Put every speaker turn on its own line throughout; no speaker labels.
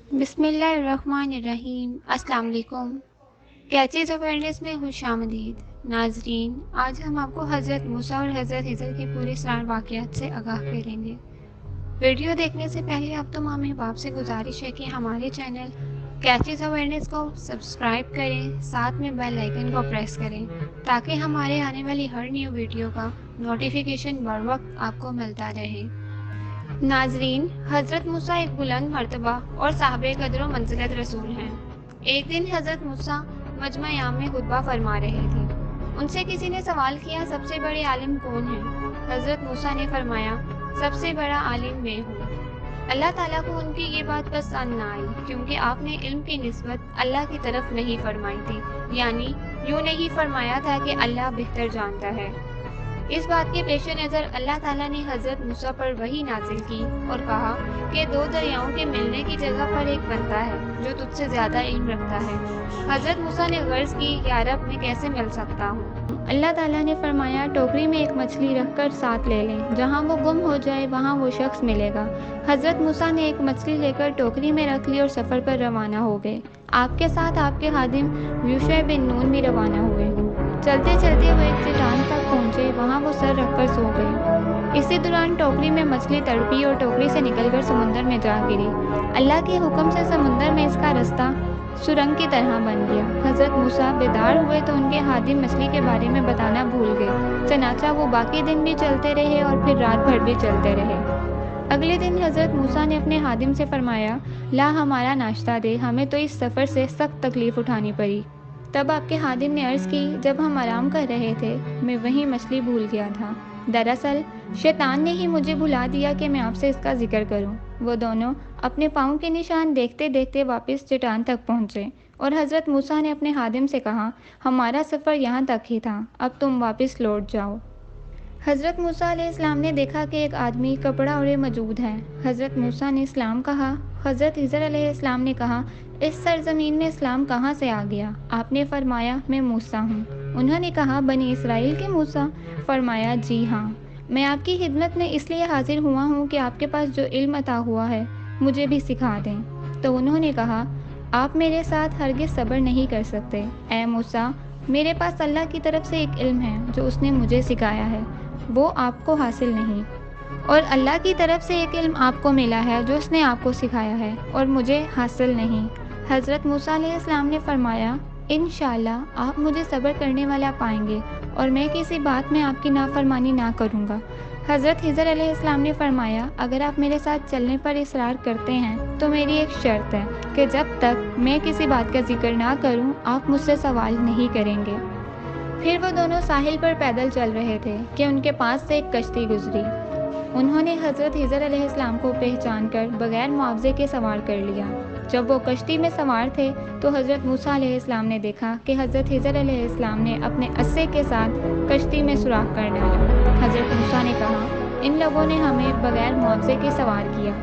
बिस्मिल्लाहिर्रहमानिर्रहीम। अस्सलाम वालेकुम। कैचेज़ अवेयरनेस में खुशामदीद। नाजरीन, आज हम आपको हज़रत मूसा और हज़रत हिजर के पूरे सरार वाक़यात से आगाह करेंगे। वीडियो देखने से पहले अब तो माँ बाप से गुजारिश है कि हमारे चैनल कैचेज़ अवेयरनेस को सब्सक्राइब करें, साथ में बेल आइकन को प्रेस करें ताकि हमारे आने वाली हर न्यू वीडियो का नोटिफिकेशन बर वक्त आपको मिलता रहे। नाजरीन, हज़रत मूसा एक बुलंद मर्तबा और साहिब कदर व मंज़िलत रसूल हैं। एक दिन हज़रत मूसा मजमा-ए-आम में खुतबा फरमा रहे थे। उनसे किसी ने सवाल किया, सबसे बड़े आलिम कौन हैं? हज़रत मूसा ने फरमाया, सबसे बड़ा आलिम मैं हूँ। अल्लाह ताला को उनकी ये बात पसंद न आई, क्योंकि आपने इल्म की निस्बत अल्लाह की तरफ नहीं फरमाई थी, यानी यूँ नहीं फरमाया था कि अल्लाह बेहतर जानता है। इस बात के पेश नज़र अल्लाह ताला ने हज़रत मूसा पर वही नाजिल की और कहा कि दो दरियाओं के मिलने की जगह पर एक बंदा है जो तुझसे ज़्यादा इल्म रखता है। हज़रत मूसा ने गर्ज की, या रब, मैं कैसे मिल सकता हूँ? अल्लाह ताला ने फरमाया, टोकरी में एक मछली रखकर साथ ले लें, जहाँ वो गुम हो जाए वहाँ वो शख्स मिलेगा। हज़रत मूसा ने एक मछली लेकर टोकरी में रख ली और सफ़र पर रवाना हो गए। आपके साथ आपके खादिम यूशा बिन नून भी रवाना हुए। चलते चलते वो एक चट्टान तक पहुँचे, वहाँ वो सर रखकर सो गए। इसी दौरान टोकरी में मछली तड़पी और टोकरी से निकलकर समुंदर में जा गिरी। अल्लाह के हुक्म से समुंदर में इसका रास्ता सुरंग की तरह बन गया। हज़रत मूसा बेदार हुए तो उनके खादिम मछली के बारे में बताना भूल गए। चनाचा वो बाकी दिन भी चलते रहे और फिर रात भर भी चलते रहे। अगले दिन हज़रत मूसा ने अपने खादिम से फरमाया, ला हमारा नाश्ता दे, हमें तो इस सफ़र से सख्त तकलीफ़ उठानी पड़ी। तब आपके खादिम ने अर्ज़ की, जब हम आराम कर रहे थे मैं वहीं मछली भूल गया था। दरअसल शैतान ने ही मुझे भुला दिया कि मैं आपसे इसका जिक्र करूं। वो दोनों अपने पाँव के निशान देखते देखते वापस चट्टान तक पहुंचे और हज़रत मूसा ने अपने खादिम से कहा, हमारा सफ़र यहाँ तक ही था, अब तुम वापस लौट जाओ। हज़रत मूसा अलैहिस्सलाम ने देखा कि एक आदमी कपड़ा ओढ़े मौजूद है। हज़रत मूसा ने इस्लाम कहा। हज़रत हिजर अलैहिस्सलाम ने कहा, इस सरज़मीन में इस्लाम कहाँ से आ गया? आपने फरमाया, मैं मूसा हूँ। उन्होंने कहा, बनी इसराइल के मूसा? फरमाया, जी हाँ। मैं आपकी खिदमत में इसलिए हाजिर हुआ हूँ कि आपके पास जो इल्म अता हुआ है मुझे भी सिखा दें। तो उन्होंने कहा, आप मेरे साथ हरगिज़ सब्र नहीं कर सकते। ए मूसा, मेरे पास अल्लाह की तरफ से एक इल्म है जो उसने मुझे सिखाया है, वो आपको हासिल नहीं, और अल्लाह की तरफ से एक इल्म आपको मिला है जो उसने आपको सिखाया है और मुझे हासिल नहीं। हज़रत मूसा अलैहिस्सलाम ने फरमाया, इंशाअल्लाह आप मुझे सब्र करने वाला पाएंगे और मैं किसी बात में आपकी नाफरमानी ना करूँगा। हज़रत हिजर अलैहिस्सलाम ने फरमाया, अगर आप मेरे साथ चलने पर इसरार करते हैं तो मेरी एक शर्त है कि जब तक मैं किसी बात का जिक्र ना करूँ आप मुझसे सवाल नहीं करेंगे। फिर वो दोनों साहिल पर पैदल चल रहे थे कि उनके पास से एक कश्ती गुजरी। उन्होंने हज़रत हिजर अलैहिस्सलाम को पहचान कर बग़ैर मुआवजे के सवार कर लिया। जब वो कश्ती में सवार थे तो हज़रत मूसा अलैहिस्सलाम ने देखा कि हज़रत हिजर अलैहिस्सलाम ने अपने अस्से के साथ कश्ती में सुराख कर डाला। हज़रत मूसा ने कहा, इन लोगों ने हमें बग़ैर मुआवजे के सवार किया,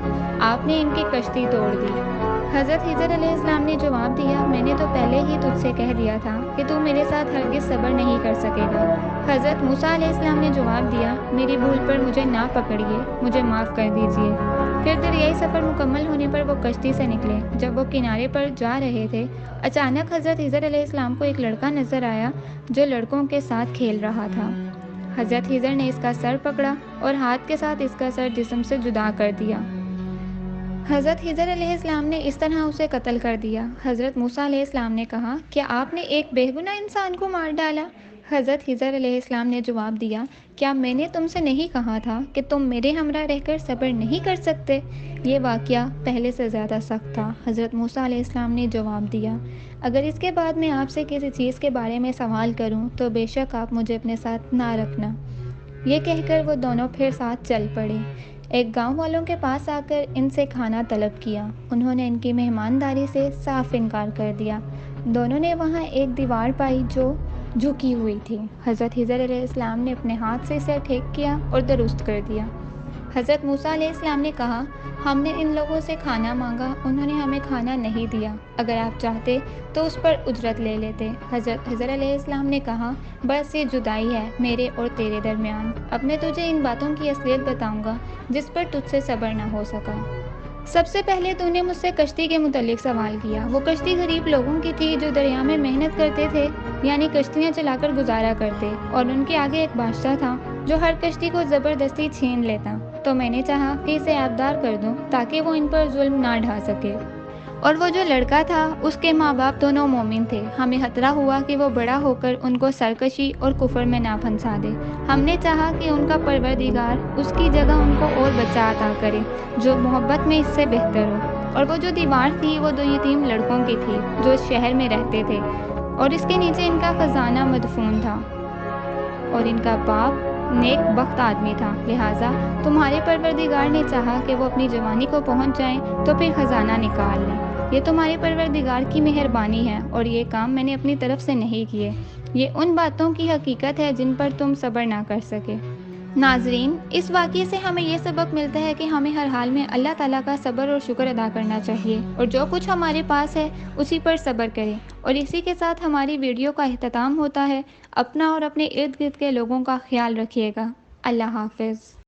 आपने इनकी कश्ती तोड़ दी। हज़रत हिजर अलैहिस्सलाम ने जवाब दिया, मैंने तो पहले ही तुझसे कह दिया था कि तू मेरे साथ हरगिज़ सब्र नहीं कर सकेगा। हज़रत मूसा अलैहिस्सलाम ने जवाब दिया, मेरी भूल पर मुझे ना पकड़िए, मुझे माफ़ कर दीजिए। फिर दरियाई सफ़र मुकम्मल होने पर वो कश्ती से निकले। जब वो किनारे पर जा रहे थे, अचानक हज़रत हिजर अलैहिस्सलाम को एक लड़का नज़र आया जो लड़कों के साथ खेल रहा था। हज़रत हिजर ने इसका सर पकड़ा और हाथ के साथ इसका सर जिस्म से जुदा कर दिया। हज़रत हिजर अलैहिस्सलाम ने इस तरह उसे कत्ल कर दिया। हज़रत मूसा अलैहिस्सलाम ने कहा, क्या आपने एक बेगुनाह इंसान को मार डाला? हज़रत हिजर अलैहिस्सलाम ने जवाब दिया, क्या मैंने तुमसे नहीं कहा था कि तुम मेरे हमरा रहकर सब्र नहीं कर सकते? ये वाक़या पहले से ज़्यादा सख्त था। हज़रत मूसा अलैहिस्सलाम ने जवाब दिया, अगर इसके बाद मैं आपसे किसी चीज़ के बारे में सवाल करूं तो बेशक आप मुझे अपने साथ ना रखना। ये कहकर वो दोनों फिर साथ चल पड़े। एक गांव वालों के पास आकर इनसे खाना तलब किया। उन्होंने इनकी मेहमानदारी से साफ इनकार कर दिया। दोनों ने वहाँ एक दीवार पाई जो झुकी हुई थी। हज़रत हिजर अलैहिस्सलाम ने अपने हाथ से इसे ठीक किया और दुरुस्त कर दिया। हज़रत मूसा अलैहिस्सलाम ने कहा, हमने इन लोगों से खाना मांगा, उन्होंने हमें खाना नहीं दिया, अगर आप चाहते तो उस पर उजरत ले लेते। हज़रत हिजर अलैहिस्सलाम ने कहा, बस ये जुदाई है मेरे और तेरे दरमियान, अब मैं तुझे इन बातों की असलियत बताऊंगा जिस पर तुझसे सब्र न हो सका।
سب سے پہلے تو نے مجھ سے کشتی کے متعلق سوال کیا۔ وہ کشتی غریب لوگوں کی تھی جو دریا میں محنت کرتے تھے، یعنی کشتیاں چلا کر گزارا کرتے، اور ان کے آگے ایک بادشاہ تھا جو ہر کشتی کو زبردستی چھین لیتا۔ تو میں نے چاہا کہ اسے آبدار کر دوں تاکہ وہ ان پر ظلم نہ ڈھا سکے۔ اور وہ جو لڑکا تھا اس کے ماں باپ دونوں مومن تھے۔ ہمیں خطرہ ہوا کہ وہ بڑا ہو کر ان کو سرکشی اور کفر میں نہ پھنسا دے۔ ہم نے چاہا کہ ان کا پروردگار اس کی جگہ ان کو اور بچہ عطا کرے جو محبت میں اس سے بہتر ہو۔ اور وہ جو دیوار تھی وہ 2 یتیم لڑکوں کی تھی جو اس شہر میں رہتے تھے، اور اس کے نیچے ان کا خزانہ مدفون تھا، اور ان کا باپ نیک بخت آدمی تھا۔ لہٰذا تمہارے پروردگار نے چاہا کہ وہ اپنی جوانی کو پہنچ جائیں تو پھر خزانہ نکال لیں۔ یہ تمہارے پروردگار کی مہربانی ہے، اور یہ کام میں نے اپنی طرف سے نہیں کیے۔ یہ ان باتوں کی حقیقت ہے جن پر تم صبر نہ کر سکے۔ ناظرین، اس واقعے سے ہمیں یہ سبق ملتا ہے کہ ہمیں ہر حال میں اللہ تعالیٰ کا صبر اور شکر ادا کرنا چاہیے، اور جو کچھ ہمارے پاس ہے اسی پر صبر کریں۔ اور اسی کے ساتھ ہماری ویڈیو کا اختتام ہوتا ہے۔ اپنا اور اپنے ارد گرد کے لوگوں کا خیال رکھیے گا۔ اللہ حافظ۔